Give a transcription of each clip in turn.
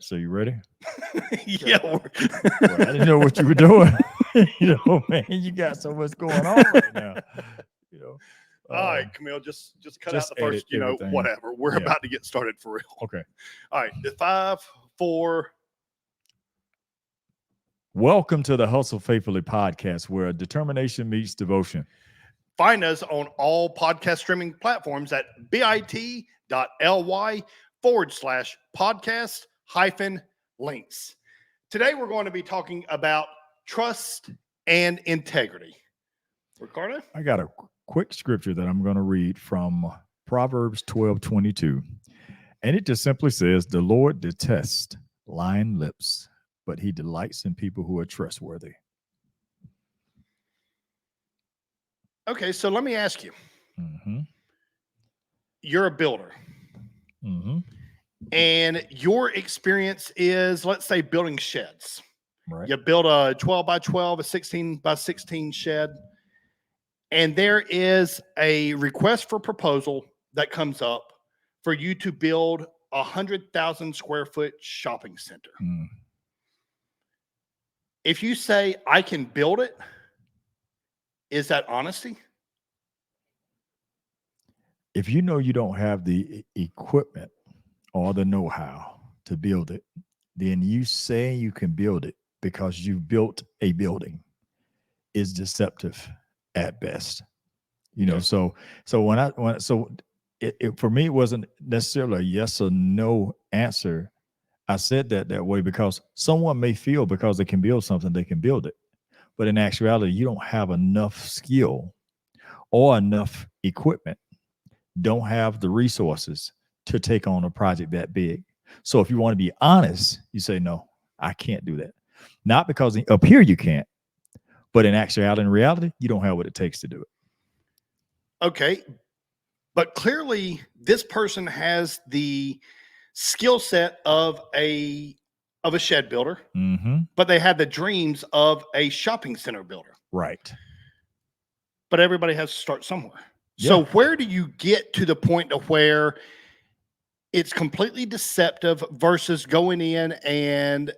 right, so you ready? Yeah. Well, I didn't know what you were doing. Man, you got so much going on right now. You know, All right, Camille, just cut out just the first, edit everything. whatever. We're Yeah. about to get started for real. Okay. All right, the 5, 4. Welcome to the Hustle Faithfully podcast, where determination meets devotion. Find us on all podcast streaming platforms at bit.ly/podcast-links. Today, we're going to be talking about trust and integrity. Ricardo? I got a quick scripture that I'm going to read from Proverbs 12:22. And it just simply says, the Lord detests lying lips, but he delights in people who are trustworthy. Okay, so let me ask you. Mm-hmm. You're a builder. Mm-hmm. And your experience is, let's say, building sheds. Right. You build a 12 by 12, a 16 by 16 shed, and there is a request for proposal that comes up for you to build 100,000 square foot shopping center. Mm. If you say, I can build it, is that honesty? If you know you don't have the equipment or the know-how to build it, then you say you can build it because you built a building is deceptive at best. You know, so it for me, it wasn't necessarily a yes or no answer. I said that way because someone may feel because they can build something, they can build it. But in actuality, you don't have enough skill or enough equipment, don't have the resources to take on a project that big. So if you want to be honest, you say, no, I can't do that. Not because up here you can't, but in actuality, in reality, you don't have what it takes to do it. Okay. But clearly this person has the skill set of a shed builder, but they had the dreams of a shopping center builder. Right. But everybody has to start somewhere. Yeah. So where do you get to the point of where it's completely deceptive versus going in and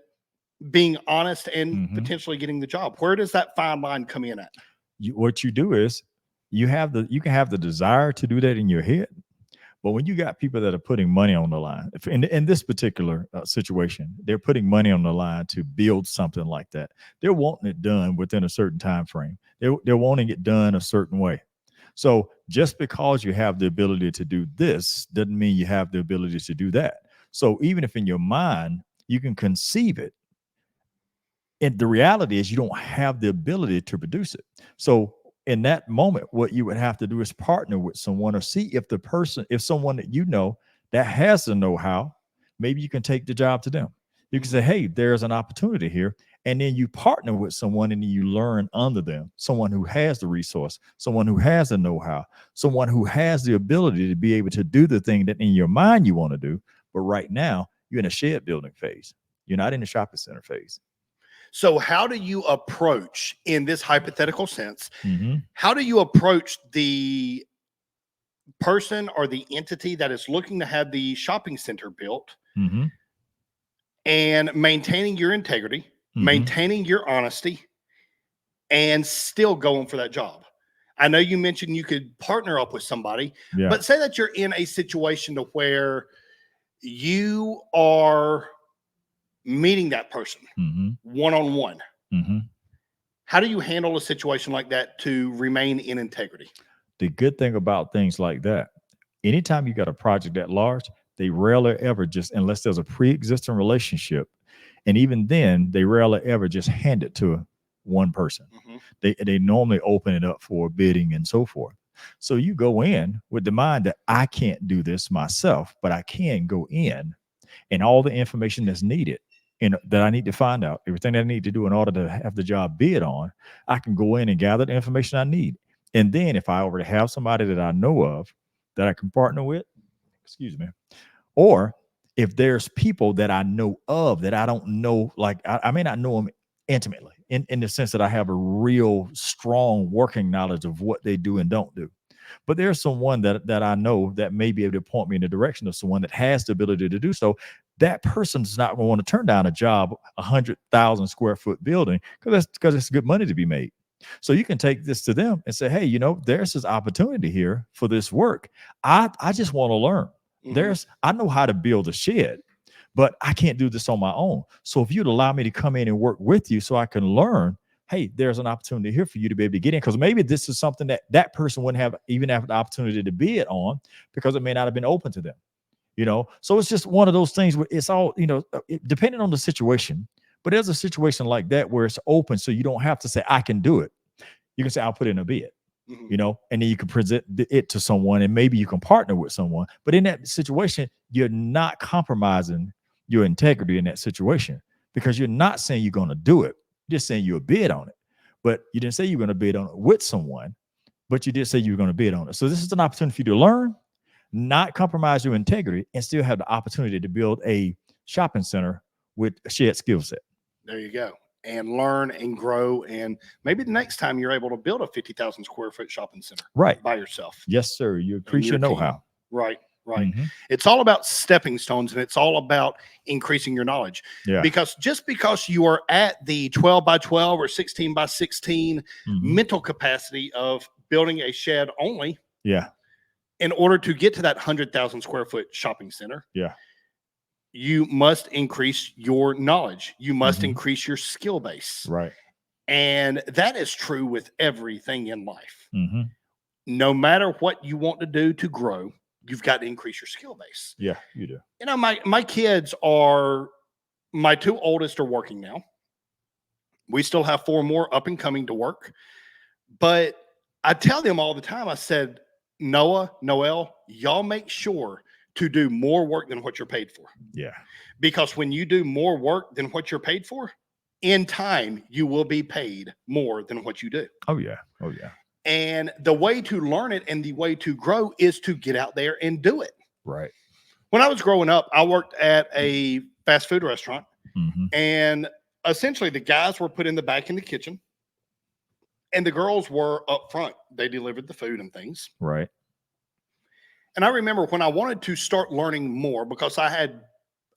being honest and potentially getting the job? Where does that fine line come in at? What you do is you can have the desire to do that in your head, but when you got people that are putting money on the line, in this particular situation, they're putting money on the line to build something like that. They're wanting it done within a certain time frame. They're wanting it done a certain way. So just because you have the ability to do this doesn't mean you have the ability to do that. So even if in your mind you can conceive it, and the reality is you don't have the ability to produce it. So in that moment, what you would have to do is partner with someone or see if someone that you know that has the know-how, maybe you can take the job to them. You can say, hey, there's an opportunity here. And then you partner with someone and you learn under them, someone who has the resource, someone who has the know-how, someone who has the ability to be able to do the thing that in your mind you want to do. But right now, you're in a shed building phase. You're not in the shopping center phase. So how do you approach, in this hypothetical sense, how do you approach the person or the entity that is looking to have the shopping center built and maintaining your integrity, maintaining your honesty, and still going for that job? I know you mentioned you could partner up with somebody, but say that you're in a situation to where you are meeting that person one-on-one. How do you handle a situation like that to remain in integrity? The good thing about things like that, anytime you got a project that large, they rarely ever just, unless there's a pre-existing relationship, and even then, they rarely ever just hand it to one person. They normally open it up for bidding and so forth. So you go in with the mind that I can't do this myself, but I can go in and all the information that's needed and that I need to find out, everything that I need to do in order to have the job bid on, I can go in and gather the information I need. And then if I already have somebody that I know of that I can partner with, or if there's people that I know of that I don't know, like I may not know them intimately in the sense that I have a real strong working knowledge of what they do and don't do. But there's someone that I know that may be able to point me in the direction of someone that has the ability to do so. that person's not going to want to turn down a job, 100,000 square foot building, because it's good money to be made. So you can take this to them and say, hey, there's this opportunity here for this work. I just want to learn. I know how to build a shed, but I can't do this on my own. So if you'd allow me to come in and work with you so I can learn, hey, there's an opportunity here for you to be able to get in, because maybe this is something that person wouldn't have even have the opportunity to bid on, because it may not have been open to them. So it's just one of those things where it's all, depending on the situation. But there's a situation like that where it's open, so you don't have to say, I can do it. You can say, I'll put in a bid, and then you can present it to someone, and maybe you can partner with someone. But in that situation, you're not compromising your integrity in that situation, because you're not saying you're going to do it. You're just saying you'll bid on it. But you didn't say you're going to bid on it with someone, but you did say you were going to bid on it. So this is an opportunity for you to learn, not compromise your integrity, and still have the opportunity to build a shopping center with a shared skill set. There you go. And learn and grow. And maybe the next time you're able to build a 50,000 square foot shopping center by yourself. Yes, sir. You increase your know-how. Right. It's all about stepping stones, and it's all about increasing your knowledge. Yeah. Because just because you are at the 12 by 12 or 16 by 16 mental capacity of building a shed only. Yeah. In order to get to that 100,000 square foot shopping center. Yeah. You must increase your knowledge. You must increase your skill base. Right. And that is true with everything in life. No matter what you want to do to grow, you've got to increase your skill base. Yeah, you do. My kids are, my two oldest are working now. We still have 4 more up and coming to work. But I tell them all the time, I said, Noel, y'all make sure to do more work than what you're paid for. Yeah. Because when you do more work than what you're paid for, in time, you will be paid more than what you do. Oh, yeah. And the way to learn it and the way to grow is to get out there and do it. Right. When I was growing up, I worked at a fast food restaurant. And essentially the guys were put in the back in the kitchen, and the girls were up front. They delivered the food and things. Right. And I remember when I wanted to start learning more, because I had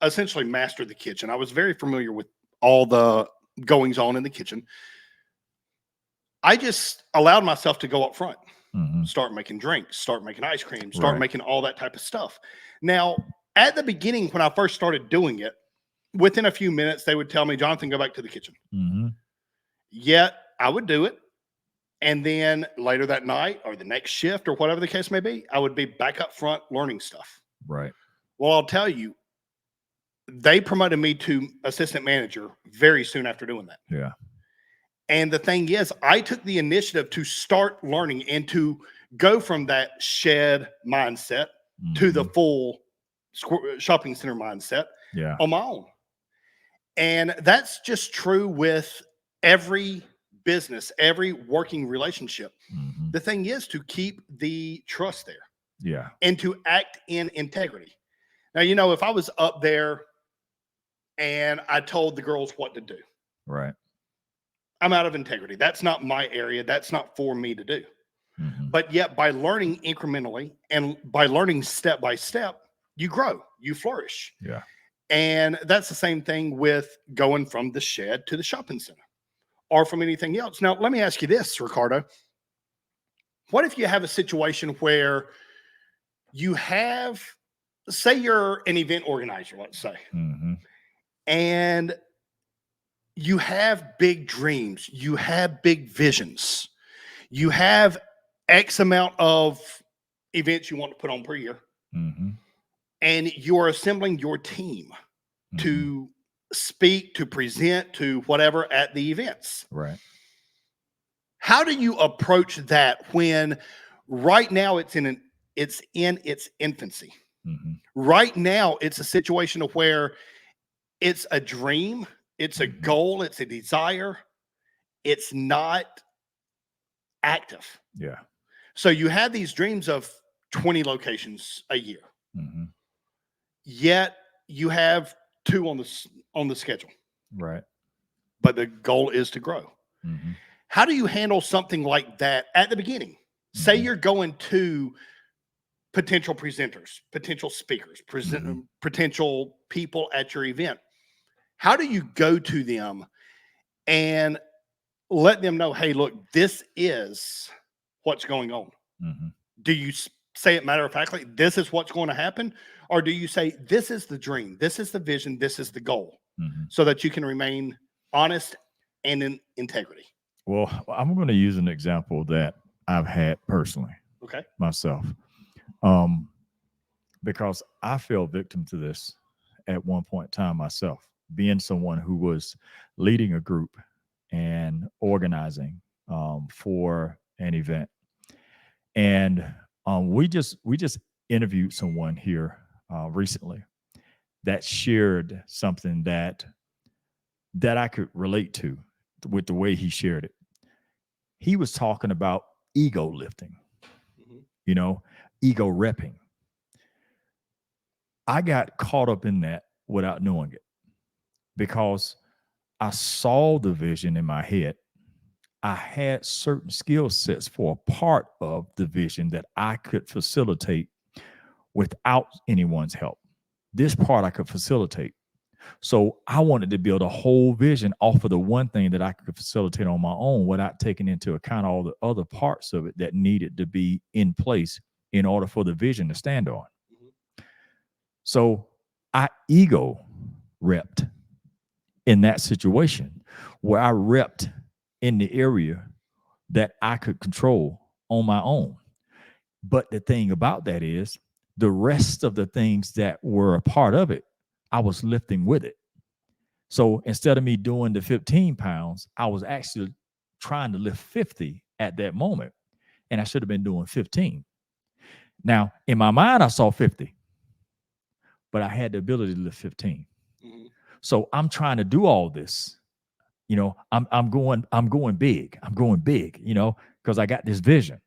essentially mastered the kitchen. I was very familiar with all the goings on in the kitchen. I just allowed myself to go up front, start making drinks, start making ice cream, start making all that type of stuff. Now, at the beginning, when I first started doing it, within a few minutes, they would tell me, Jonathan, go back to the kitchen. Yet I would do it. And then later that night or the next shift or whatever the case may be, I would be back up front learning stuff. Right. Well, I'll tell you, they promoted me to assistant manager very soon after doing that. Yeah. And the thing is, I took the initiative to start learning and to go from that shed mindset to the full shopping center mindset on my own. And that's just true with every business, every working relationship. The thing is to keep the trust there. Yeah. And to act in integrity. Now, if I was up there and I told the girls what to do. Right. I'm out of integrity. That's not my area. That's not for me to do. But yet by learning incrementally and by learning step by step, you grow, you flourish. Yeah. And that's the same thing with going from the shed to the shopping center or from anything else. Now, let me ask you this, Ricardo. What if you have a situation where you have, say you're an event organizer, let's say, and you have big dreams, you have big visions, you have X amount of events you want to put on per year, and you're assembling your team to speak, to present, to whatever at the events. Right. How do you approach that when right now it's in its infancy? Right now, it's a situation of where it's a dream, it's a goal, it's a desire. It's not active. Yeah. So you have these dreams of 20 locations a year. Yet you have 2 on the schedule. Right. But the goal is to grow. How do you handle something like that at the beginning? Say you're going to potential presenters, potential speakers, potential people at your event. How do you go to them and let them know, hey, look, this is what's going on? Do you say it matter of factly, this is what's going to happen? Or do you say, this is the dream, this is the vision, this is the goal, so that you can remain honest and in integrity? Well, I'm going to use an example that I've had personally, myself, because I fell victim to this at one point in time myself, being someone who was leading a group and organizing for an event. And we just interviewed someone here recently that shared something that I could relate to with the way he shared it. He was talking about ego lifting, ego repping. I got caught up in that without knowing it, because I saw the vision in my head. I had certain skill sets for a part of the vision that I could facilitate without anyone's help. This part I could facilitate. So I wanted to build a whole vision off of the one thing that I could facilitate on my own, without taking into account all the other parts of it that needed to be in place in order for the vision to stand on. So I ego repped in that situation, where I repped in the area that I could control on my own. But the thing about that is, the rest of the things that were a part of it, I was lifting with it. So instead of me doing the 15 pounds, I was actually trying to lift 50 at that moment. And I should have been doing 15. Now, in my mind, I saw 50, but I had the ability to lift 15. So I'm trying to do all this. I'm going big. I'm going big, because I got this vision.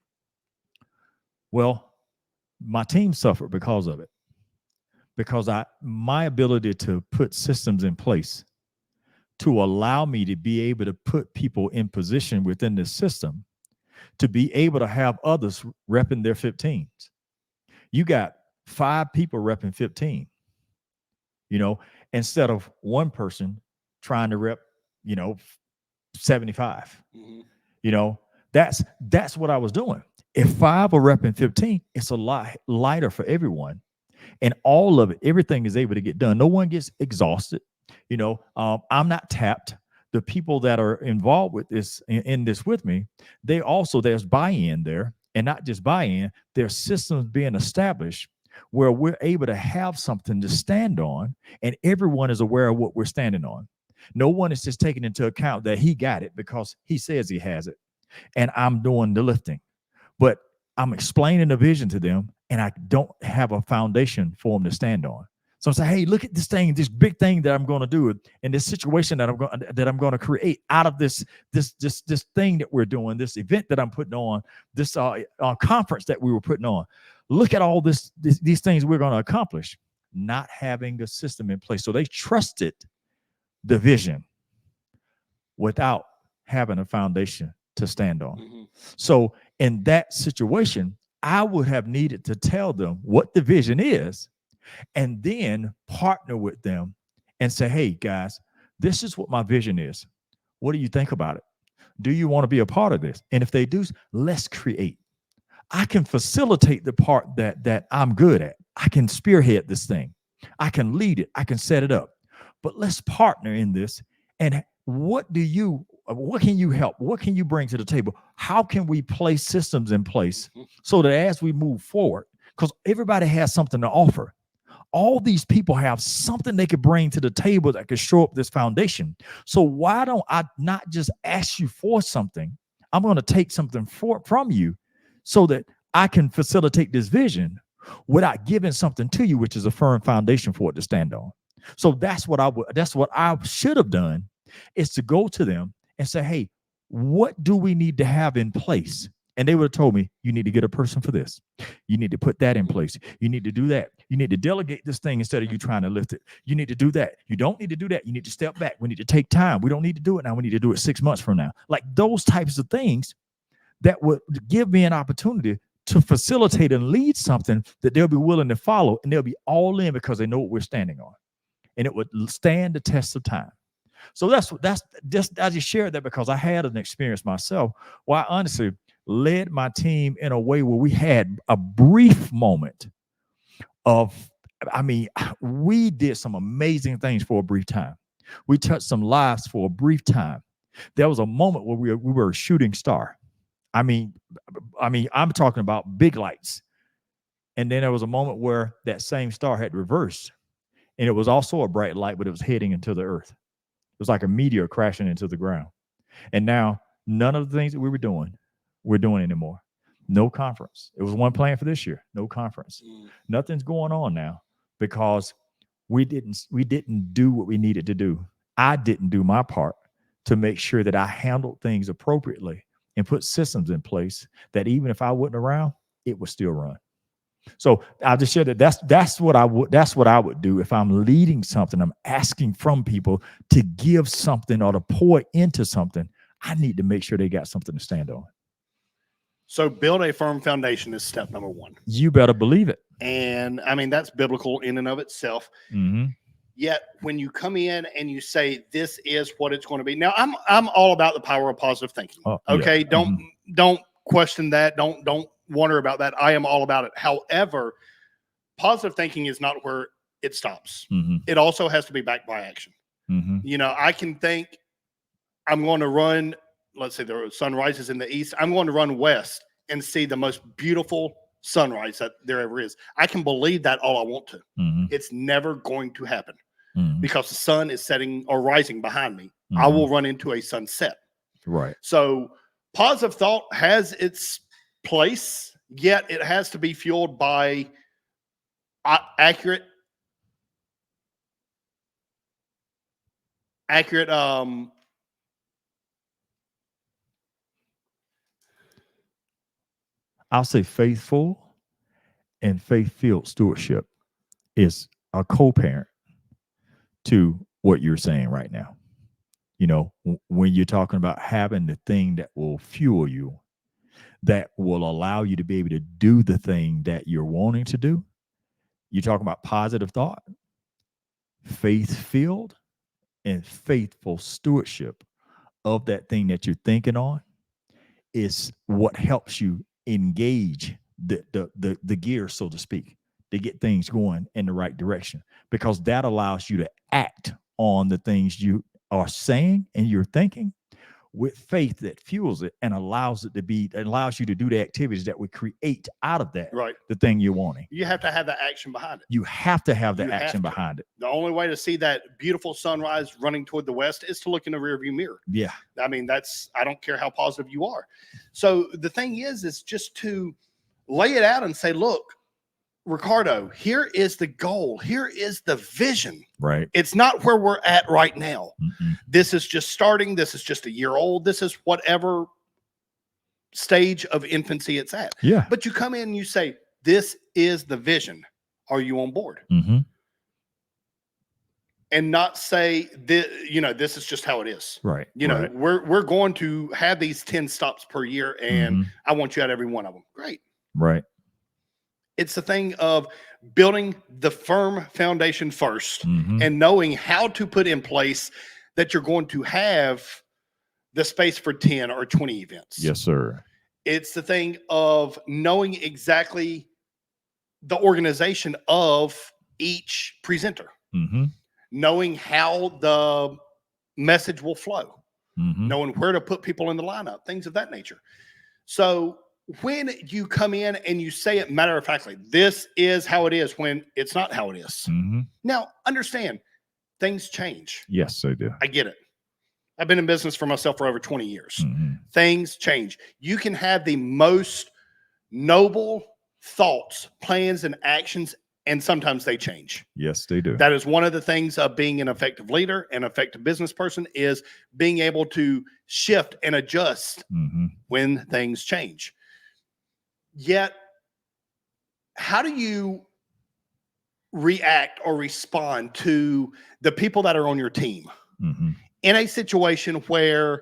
Well, my team suffered because of it, because my ability to put systems in place to allow me to be able to put people in position within this system to be able to have others repping their 15s. You got 5 people repping 15, instead of one person trying to rep, 75. That's what I was doing. If 5 are repping 15, it's a lot lighter for everyone. And all of it, everything is able to get done. No one gets exhausted. I'm not tapped. The people that are involved with this, in this with me, there's buy-in there, and not just buy-in, there's systems being established where we're able to have something to stand on, and everyone is aware of what we're standing on. No one is just taking into account that he got it because he says he has it, and I'm doing the lifting. But I'm explaining the vision to them, and I don't have a foundation for them to stand on. So I say, hey, look at this thing, this big thing that I'm going to do, and this situation that I'm going to create out of this thing that we're doing, this event that I'm putting on, this conference that we were putting on. Look at all these things we're going to accomplish. Not having a system in place, so they trusted the vision without having a foundation to stand on. So in that situation, I would have needed to tell them what the vision is, and then partner with them and say, hey, guys, this is what my vision is. What do you think about it? Do you want to be a part of this? And if they do, let's create. I can facilitate the part that I'm good at. I can spearhead this thing. I can lead it. I can set it up. But let's partner in this. And what can you help? What can you bring to the table? How can we place systems in place so that as we move forward, because everybody has something to offer. All these people have something they could bring to the table that could show up this foundation. So why don't I not just ask you for something? I'm going to take something from you so that I can facilitate this vision without giving something to you, which is a firm foundation for it to stand on. So that's what I should have done, is to go to them and say, hey, what do we need to have in place? And they would have told me, you need to get a person for this. You need to put that in place. You need to do that. You need to delegate this thing instead of you trying to lift it. You need to do that. You don't need to do that. You need to step back. We need to take time. We don't need to do it now. We need to do it 6 months from now. Like those types of things that would give me an opportunity to facilitate and lead something that they'll be willing to follow, and they'll be all in because they know what we're standing on, and it would stand the test of time. So that's just, I just shared that because I had an experience myself where I honestly led my team in a way where we had a brief moment of, I mean, we did some amazing things for a brief time. We touched some lives for a brief time. There was a moment where we were a shooting star. I mean, I'm talking about big lights. And then there was a moment where that same star had reversed. And it was also a bright light, but it was heading into the earth. It was like a meteor crashing into the ground. And now none of the things that we were doing, we're doing anymore. No conference. It was one plan for this year. No conference. Nothing's going on now because we didn't do what we needed to do. I didn't do my part to make sure that I handled things appropriately and put systems in place that even if I wasn't around, it would still run. So I'll just share that that's what I would do if I'm leading something. I'm asking from people to give something or to pour into something. I need to make sure they got something to stand on. So build a firm foundation is step number one. You better believe it. And I mean, that's biblical in and of itself. Mm-hmm. Yet when you come in and you say, this is what it's going to be. Now I'm all about the power of positive thinking. Okay. Yeah. Don't question that. Don't wonder about that. I am all about it. However, positive thinking is not where it stops. Mm-hmm. It also has to be backed by action. Mm-hmm. You know, I can think I'm going to run, let's say the sun rises in the east. I'm going to run west and see the most beautiful sunrise that there ever is. I can believe that all I want to. Mm-hmm. It's never going to happen because the sun is setting or rising behind me. Mm-hmm. I will run into a sunset. Right. So positive thought has its place, yet it has to be fueled by accurate I'll say faithful and faith-filled stewardship is a co-parent to what you're saying right now. You know, when you're talking about having the thing that will fuel you, that will allow you to be able to do the thing that you're wanting to do. You're talking about positive thought, faith-filled, and faithful stewardship of that thing that you're thinking on is what helps you engage the gear, so to speak, to get things going in the right direction, because that allows you to act on the things you are saying and you're thinking with faith that fuels it and allows you to do the activities that would create out of that, right, the thing you're wanting. You have to have the action behind it. You have to have the action behind it. The only way to see that beautiful sunrise running toward the west is to look in the rearview mirror. Yeah. I mean, I don't care how positive you are. So the thing is just to lay it out and say, look, Ricardo, here is the goal. Here is the vision. Right. It's not where we're at right now. Mm-hmm. This is just starting. This is just a year old. This is whatever stage of infancy it's at. Yeah. But you come in and you say, this is the vision. Are you on board? Mm-hmm. And not say, this is just how it is. Right. Right. We're going to have these 10 stops per year, and I want you at every one of them. Great. Right. It's the thing of building the firm foundation first and knowing how to put in place that you're going to have the space for 10 or 20 events. Yes, sir. It's the thing of knowing exactly the organization of each presenter, knowing how the message will flow, knowing where to put people in the lineup, things of that nature. So when you come in and you say it matter-of-factly, this is how it is, when it's not how it is. Now, understand, things change. Yes, they do. I get it. I've been in business for myself for over 20 years. Things change. You can have the most noble thoughts, plans, and actions, and sometimes they change. Yes, they do. That is one of the things of being an effective leader, an effective business person, is being able to shift and adjust when things change. Yet, how do you react or respond to the people that are on your team in a situation where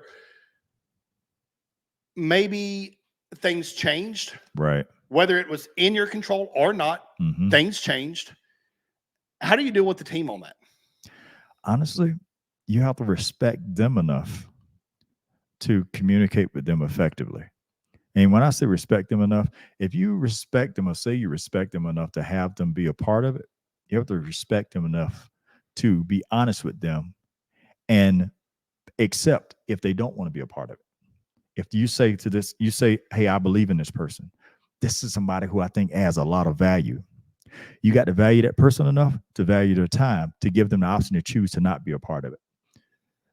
maybe things changed, right, whether it was in your control or not, things changed. How do you deal with the team on that? Honestly, you have to respect them enough to communicate with them effectively. And when I say respect them enough, if you respect them or say you respect them enough to have them be a part of it, you have to respect them enough to be honest with them and accept if they don't want to be a part of it. If you say to this, you say, hey, I believe in this person. This is somebody who I think has a lot of value. You got to value that person enough to value their time, to give them the option to choose to not be a part of it.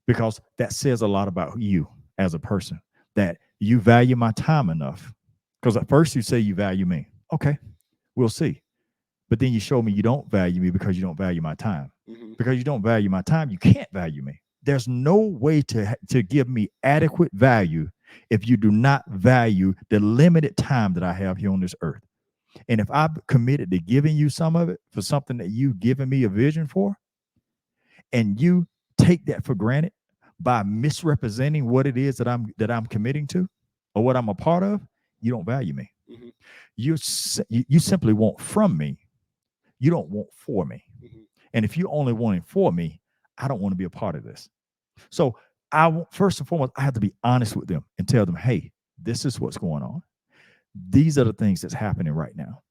Because that says a lot about you as a person, that you value my time enough. Because at first you say you value me. Okay, we'll see. But then you show me you don't value me because you don't value my time. Because you don't value my time, you can't value me. There's no way to give me adequate value if you do not value the limited time that I have here on this earth. And if I'm committed to giving you some of it for something that you've given me a vision for, and you take that for granted by misrepresenting what it is that I'm committing to or what I'm a part of, you don't value me. You simply want from me. You don't want for me. And if you only want it for me, I don't want to be a part of this. So first and foremost, I have to be honest with them and tell them, hey, this is what's going on. These are the things that's happening right now.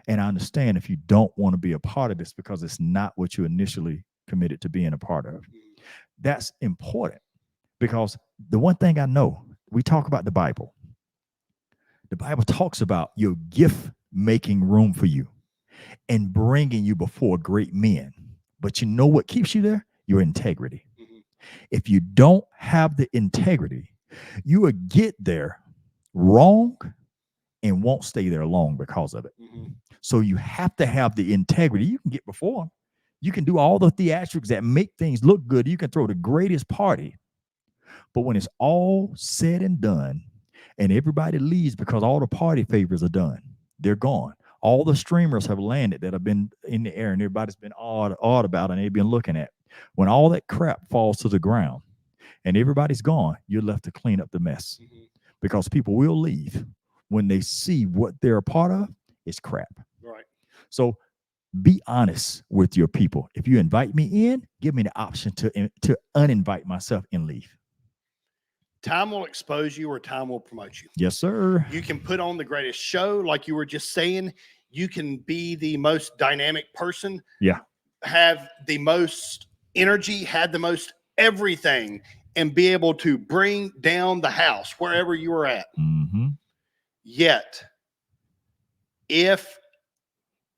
And I understand if you don't want to be a part of this because it's not what you initially committed to being a part of. That's important because the one thing I know, we talk about the Bible. The Bible talks about your gift making room for you and bringing you before great men. But you know what keeps you there? Your integrity. If you don't have the integrity, you will get there wrong and won't stay there long because of it. So you have to have the integrity. You can get before them. You can do all the theatrics that make things look good. You can throw the greatest party. But when it's all said and done and everybody leaves because all the party favors are done, they're gone. All the streamers have landed that have been in the air and everybody's been awed about and they've been looking at. When all that crap falls to the ground and everybody's gone, you're left to clean up the mess because people will leave when they see what they're a part of is crap. Right. So be honest with your people. If you invite me in, give me the option to uninvite myself and leave. Time will expose you or time will promote you. Yes, sir. You can put on the greatest show, like you were just saying. You can be the most dynamic person. Yeah. Have the most energy, had the most everything, and be able to bring down the house wherever you are at. Yet, if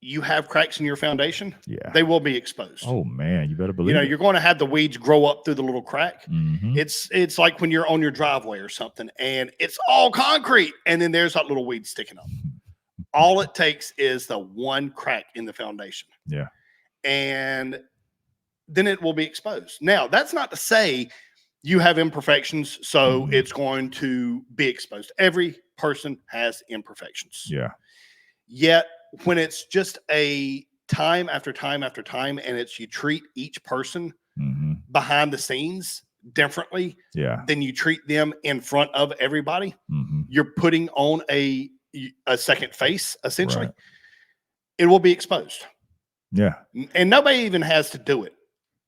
you have cracks in your foundation, they will be exposed. Oh man, you better believe it. You're going to have the weeds grow up through the little crack. It's like when you're on your driveway or something and it's all concrete and then there's that little weed sticking up. All it takes is the one crack in the foundation. Yeah. And then it will be exposed. Now, that's not to say you have imperfections, so it's going to be exposed. Every person has imperfections. Yeah. Yet, when it's just a time after time after time, and it's you treat each person behind the scenes differently than you treat them in front of everybody, you're putting on a second face, essentially. Right. It will be exposed. Yeah. And nobody even has to do it.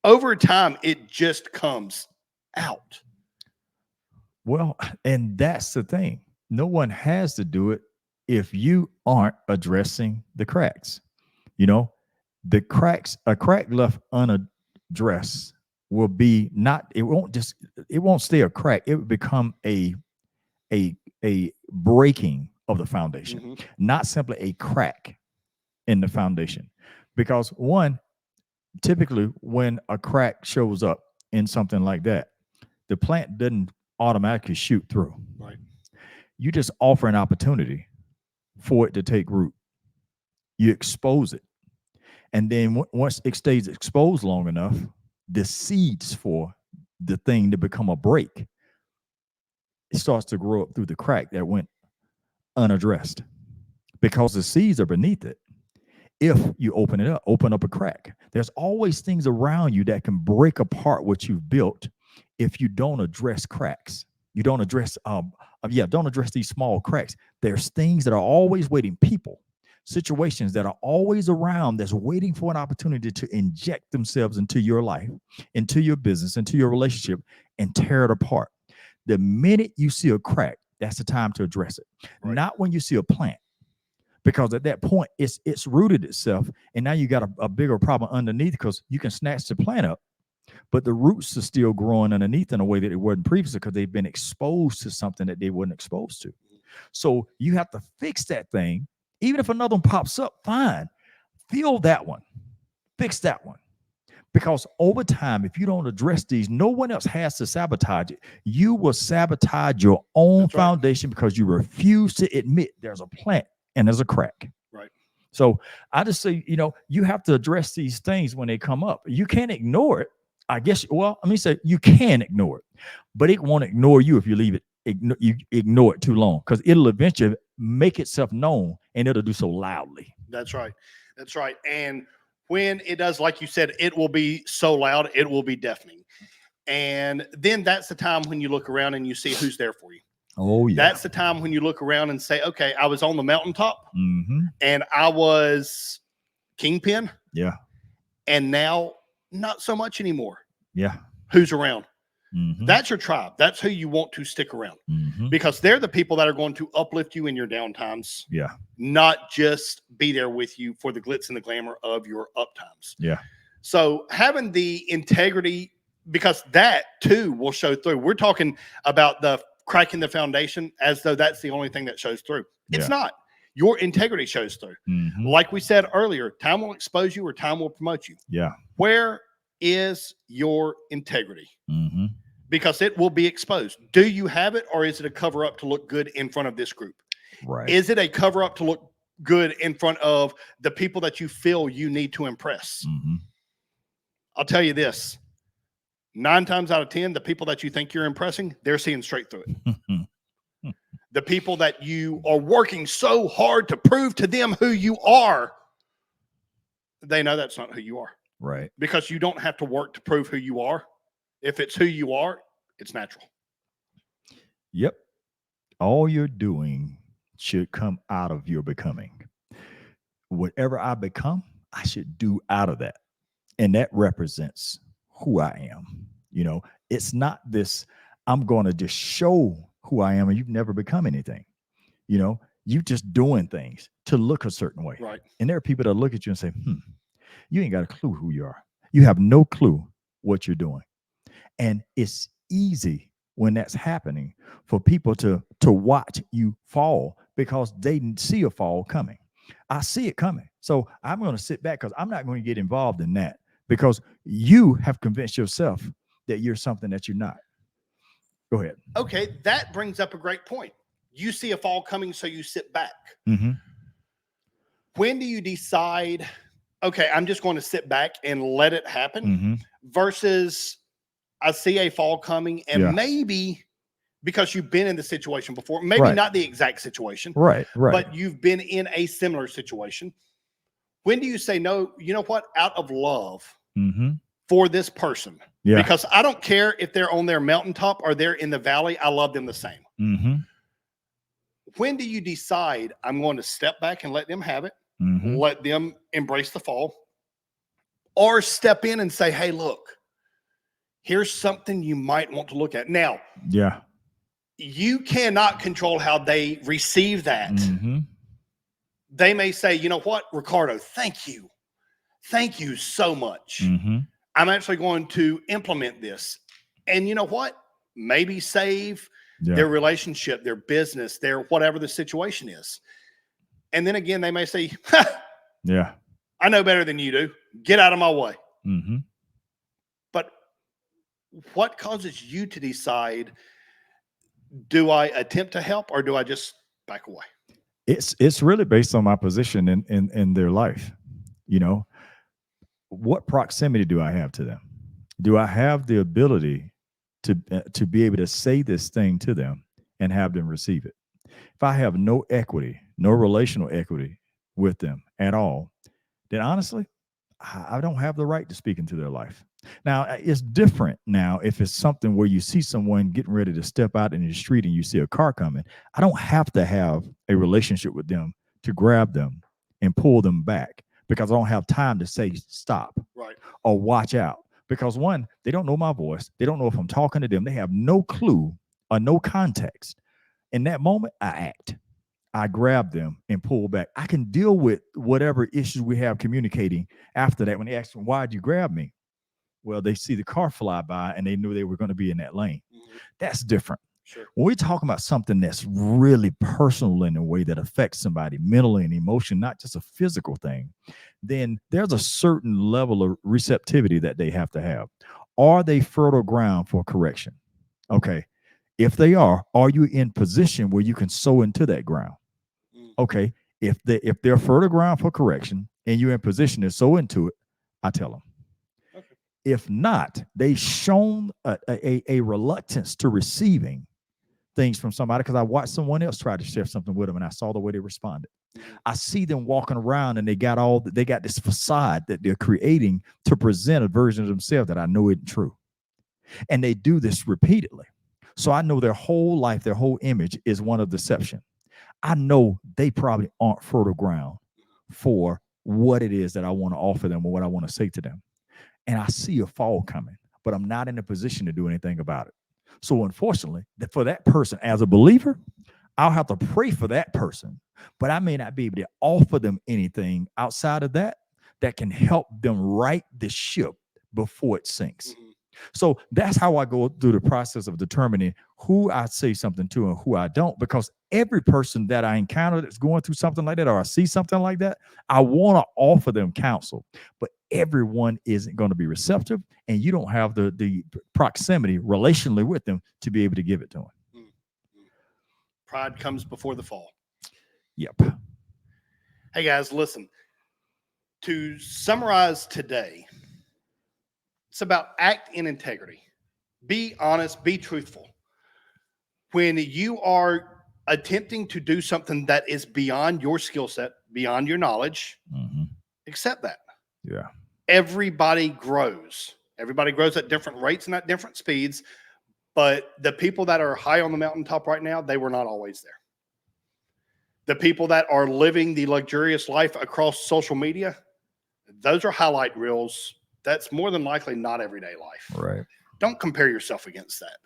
Over time, it just comes out. Well, and that's the thing. No one has to do it if you aren't addressing the cracks. You know, the cracks, a crack left unaddressed will be not, it won't stay a crack. It will become a breaking of the foundation, not simply a crack in the foundation. Because one, typically when a crack shows up in something like that, the plant doesn't automatically shoot through. Right. You just offer an opportunity for it to take root. You expose it. And then once it stays exposed long enough, the seeds for the thing to become a break, it starts to grow up through the crack that went unaddressed because the seeds are beneath it. If you open it up, open up a crack, there's always things around you that can break apart what you've built if you don't address cracks. You don't address don't address these small cracks. There's things that are always waiting, people, situations that are always around that's waiting for an opportunity to inject themselves into your life, into your business, into your relationship, and tear it apart. The minute you see a crack, that's the time to address it. Right. Not when you see a plant, because at that point it's rooted itself, and now you got a bigger problem underneath, because you can snatch the plant up, but the roots are still growing underneath in a way that it wasn't previously, because they've been exposed to something that they weren't exposed to. So you have to fix that thing. Even if another one pops up, fine. Feel that one. Fix that one. Because over time, if you don't address these, no one else has to sabotage it. You will sabotage your own foundation, because you refuse to admit there's a plant and there's a crack. Right. So I just say, you have to address these things when they come up. You can't ignore it. I guess, well, let me say, you can ignore it, but it won't ignore you if you leave it. You ignore it too long, because it'll eventually make itself known, and it'll do so loudly. That's right. That's right. And when it does, like you said, it will be so loud, it will be deafening. And then that's the time when you look around and you see who's there for you. Oh, yeah. That's the time when you look around and say, okay, I was on the mountaintop and I was kingpin. Yeah. And now not so much anymore. Yeah. Who's around? That's your tribe. That's who you want to stick around, because they're the people that are going to uplift you in your down times. Yeah. Not just be there with you for the glitz and the glamour of your up times. Yeah. So having the integrity, because that too will show through. We're talking about the cracking the foundation as though that's the only thing that shows through. It's not. Your integrity shows through. Like we said earlier, time will expose you or time will promote you. Yeah. Where is your integrity? Because it will be exposed. Do you have it, or is it a cover up to look good in front of this group? Right. Is it a cover up to look good in front of the people that you feel you need to impress? I'll tell you this, 9 times out of 10, the people that you think you're impressing, they're seeing straight through it. The people that you are working so hard to prove to them who you are, they know that's not who you are. Right. Because you don't have to work to prove who you are. If it's who you are, it's natural. Yep. All you're doing should come out of your becoming. Whatever I become, I should do out of that. And that represents who I am. It's not this, I'm going to just show who I am, and you've never become anything. You just doing things to look a certain way. Right. And there are people that look at you and say, you ain't got a clue who you are. You have no clue what you're doing. And it's easy when that's happening for people to watch you fall, because they see a fall coming. I see it coming. So I'm going to sit back, because I'm not going to get involved in that, because you have convinced yourself that you're something that you're not. Go ahead. Okay, that brings up a great point. You see a fall coming, so you sit back. When do you decide, okay, I'm just going to sit back and let it happen, versus I see a fall coming, and maybe because you've been in the situation before, maybe not the exact situation, right, but you've been in a similar situation. When do you say, no, you know what, out of love for this person, because I don't care if they're on their mountaintop or they're in the valley, I love them the same. When do you decide, I'm going to step back and let them have it, let them embrace the fall, or step in and say, hey, look, here's something you might want to look at. Now, you cannot control how they receive that. They may say, you know what, Ricardo, thank you. Thank you so much. I'm actually going to implement this. And you know what? Maybe save their relationship, their business, their whatever the situation is. And then again, they may say, I know better than you do. Get out of my way. But what causes you to decide, do I attempt to help, or do I just back away? It's really based on my position in their life. What proximity do I have to them? Do I have the ability to be able to say this thing to them and have them receive it? If I have no equity, no relational equity with them at all, then honestly, I don't have the right to speak into their life. Now, it's different now if it's something where you see someone getting ready to step out in the street and you see a car coming. I don't have to have a relationship with them to grab them and pull them back because I don't have time to say stop or watch out. Because one, they don't know my voice. They don't know if I'm talking to them. They have no clue or no context. In that moment, I act. I grab them and pull back. I can deal with whatever issues we have communicating after that. When they ask me, why'd you grab me? Well, they see the car fly by and they knew they were going to be in that lane. That's different. Sure. When we're talking about something that's really personal in a way that affects somebody mentally and emotion, not just a physical thing, then there's a certain level of receptivity that they have to have. Are they fertile ground for correction? Okay. If they are you in position where you can sow into that ground? Okay, if they're fertile ground for correction and you're in position to sow into it, I tell them. Okay. If not, they've shown a reluctance to receiving things from somebody because I watched someone else try to share something with them and I saw the way they responded. I see them walking around and they got this facade that they're creating to present a version of themselves that I know isn't true. And they do this repeatedly. So I know their whole life, their whole image is one of deception. I know they probably aren't fertile ground for what it is that I want to offer them or what I want to say to them. And I see a fall coming, but I'm not in a position to do anything about it. So unfortunately, for that person as a believer, I'll have to pray for that person, but I may not be able to offer them anything outside of that can help them right the ship before it sinks. So that's how I go through the process of determining who I say something to and who I don't, because every person that I encounter that's going through something like that, or I see something like that, I want to offer them counsel, but everyone isn't going to be receptive, and you don't have the proximity relationally with them to be able to give it to them. Pride comes before the fall. Yep. Hey guys, listen. To summarize today, it's about act in integrity. Be honest, be truthful. When you are attempting to do something that is beyond your skill set, beyond your knowledge, accept that. Yeah. Everybody grows. Everybody grows at different rates and at different speeds. But the people that are high on the mountaintop right now, they were not always there. The people that are living the luxurious life across social media, those are highlight reels. That's more than likely not everyday life. Right. Don't compare yourself against that.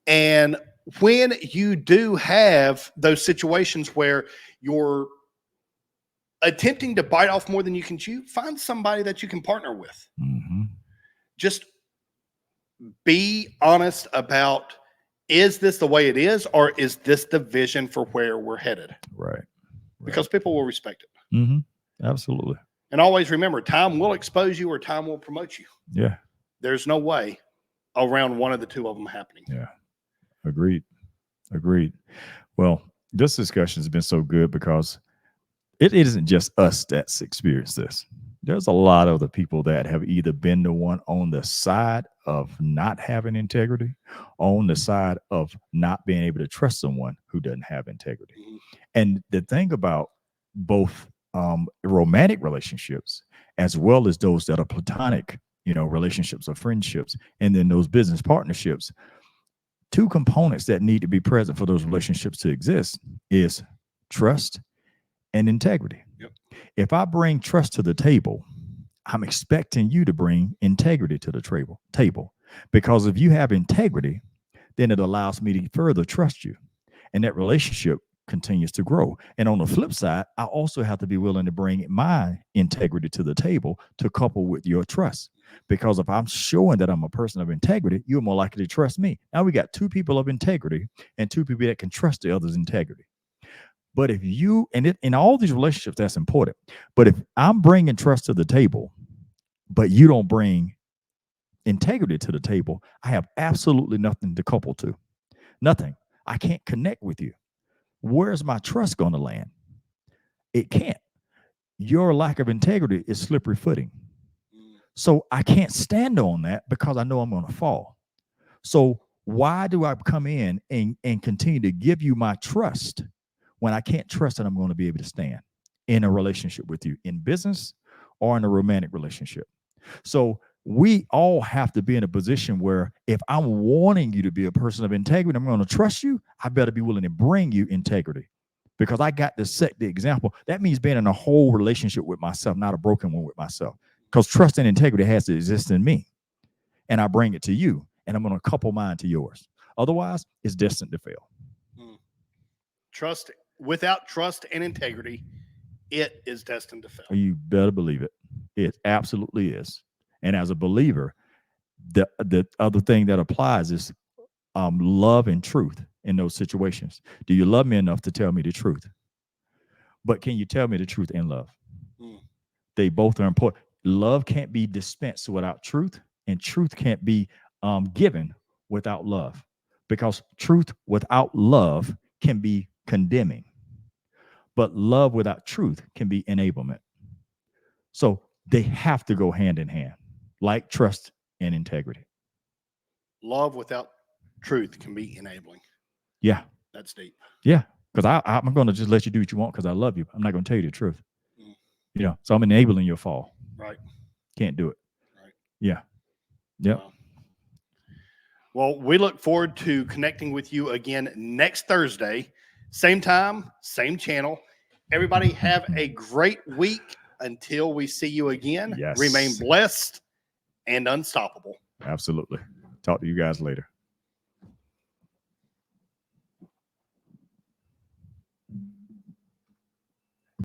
And when you do have those situations where you're attempting to bite off more than you can chew, find somebody that you can partner with. Just be honest about, is this the way it is, or is this the vision for where we're headed? Right. Because people will respect it. Absolutely. And always remember, time will expose you or time will promote you. Yeah. There's no way around one of the two of them happening. Yeah. Agreed. Well, this discussion has been so good because it isn't just us that's experienced this. There's a lot of the people that have either been the one on the side of not having integrity, on the side of not being able to trust someone who doesn't have integrity. And the thing about both romantic relationships as well as those that are platonic, relationships or friendships, and then those business partnerships, two components that need to be present for those relationships to exist is trust and integrity. Yep. If I bring trust to the table, I'm expecting you to bring integrity to the table. Because if you have integrity, then it allows me to further trust you. And that relationship continues to grow. And on the flip side, I also have to be willing to bring my integrity to the table to couple with your trust. Because if I'm showing that I'm a person of integrity, you're more likely to trust me. Now we got two people of integrity and two people that can trust the other's integrity. But if you, and in all these relationships, that's important. But if I'm bringing trust to the table, but you don't bring integrity to the table, I have absolutely nothing to couple to. Nothing. I can't connect with you. Where's my trust going to land? It can't. Your lack of integrity is slippery footing. So I can't stand on that because I know I'm going to fall. So why do I come in and continue to give you my trust when I can't trust that I'm going to be able to stand in a relationship with you in business or in a romantic relationship. So we all have to be in a position where if I'm wanting you to be a person of integrity, I'm going to trust you, I better be willing to bring you integrity, because I got to set the example. That means being in a whole relationship with myself, not a broken one with myself, because trust and integrity has to exist in me, and I bring it to you, and I'm going to couple mine to yours. Otherwise, it's destined to fail. Trust, without trust and integrity, it is destined to fail. You better believe it. It absolutely is. And as a believer, the other thing that applies is love and truth in those situations. Do you love me enough to tell me the truth? But can you tell me the truth in love? They both are important. Love can't be dispensed without truth, and truth can't be given without love, because truth without love can be condemning, but love without truth can be enablement. So they have to go hand in hand, like trust and integrity. Love without truth can be enabling. Yeah. That's deep. Yeah. Because I'm going to just let you do what you want because I love you. I'm not going to tell you the truth. You know, so I'm enabling your fall. Right. Can't do it. Right. Yeah. Yep. Well, we look forward to connecting with you again next Thursday. Same time, same channel. Everybody have a great week until we see you again. Yes. Remain blessed and unstoppable. Absolutely. Talk to you guys later.